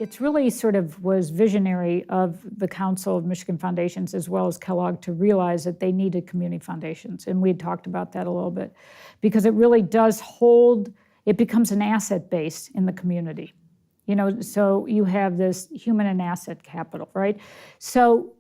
it's really sort of was visionary of the Council of Michigan Foundations as well as Kellogg to realize that they needed community foundations. And we had talked about that a little bit because it really does hold, it becomes an asset base in the community. You know, so you have this human and asset capital, right? So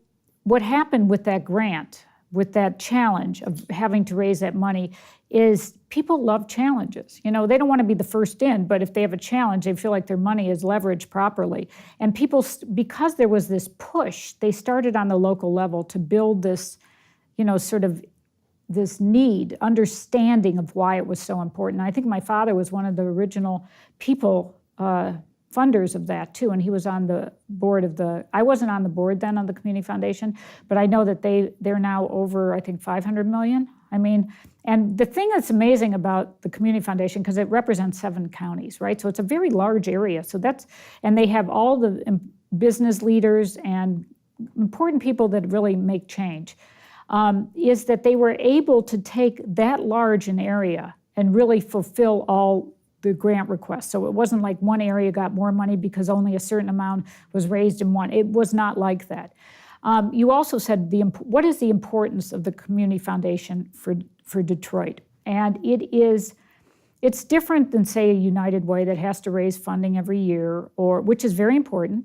what happened with that grant, with that challenge of having to raise that money, is people love challenges. You know, they don't want to be the first in, but if they have a challenge, they feel like their money is leveraged properly. And people, because there was this push, they started on the local level to build this, you know, sort of this need, understanding of why it was so important. I think my father was one of the original people, funders of that too, and he was on the board of the, I wasn't on the board then on the Community Foundation, but I know that they're now over, I think, 500 million. I mean, and the thing that's amazing about the Community Foundation, because it represents 7 counties, right? So it's a very large area. So that's, and they have all the business leaders and important people that really make change, is that they were able to take that large an area and really fulfill all the grant requests. So it wasn't like one area got more money because only a certain amount was raised in one. It was not like that. You also said, what is the importance of the Community Foundation for Detroit? And it's different than, say, a United Way that has to raise funding every year, which is very important,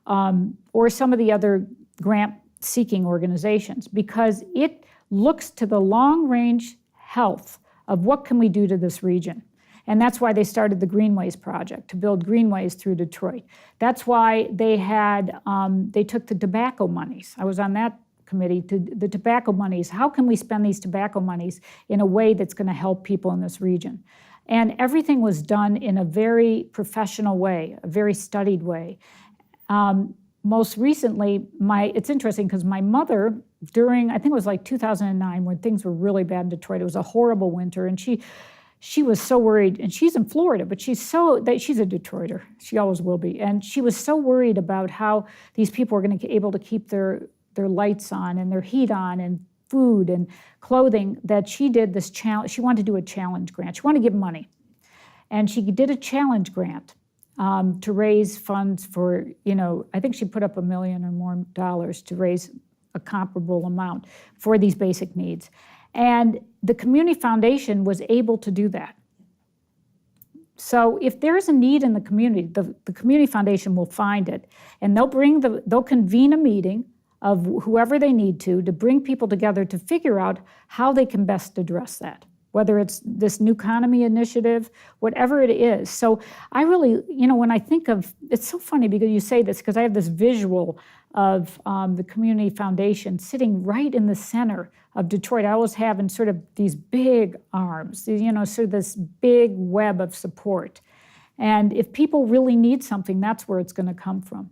or some of the other grant-seeking organizations, because it looks to the long-range health of what can we do to this region. And that's why they started the Greenways Project, to build greenways through Detroit. That's why they took the tobacco monies. I was on that committee, the tobacco monies. How can we spend these tobacco monies in a way that's going to help people in this region? And everything was done in a very professional way, a very studied way. Most recently, it's interesting because my mother, during, I think it was like 2009, when things were really bad in Detroit, it was a horrible winter, and she was so worried, and she's in Florida, but she's a Detroiter. She always will be. And she was so worried about how these people were going to be able to keep their lights on and their heat on and food and clothing, that she did this challenge. She wanted to do a challenge grant. She wanted to give money. And she did a challenge grant to raise funds for, you know, I think she put up $1 million or more to raise a comparable amount for these basic needs. And the Community Foundation was able to do that. So if there's a need in the community, the Community Foundation will find it, and they'll convene a meeting of whoever they need to bring people together to figure out how they can best address that, whether it's this New Economy Initiative, whatever it is. So I really, you know, when I think of, it's so funny because you say this, because I have this visual of the Community Foundation sitting right in the center of Detroit. I always have in sort of these big arms, you know, sort of this big web of support. And if people really need something, that's where it's going to come from.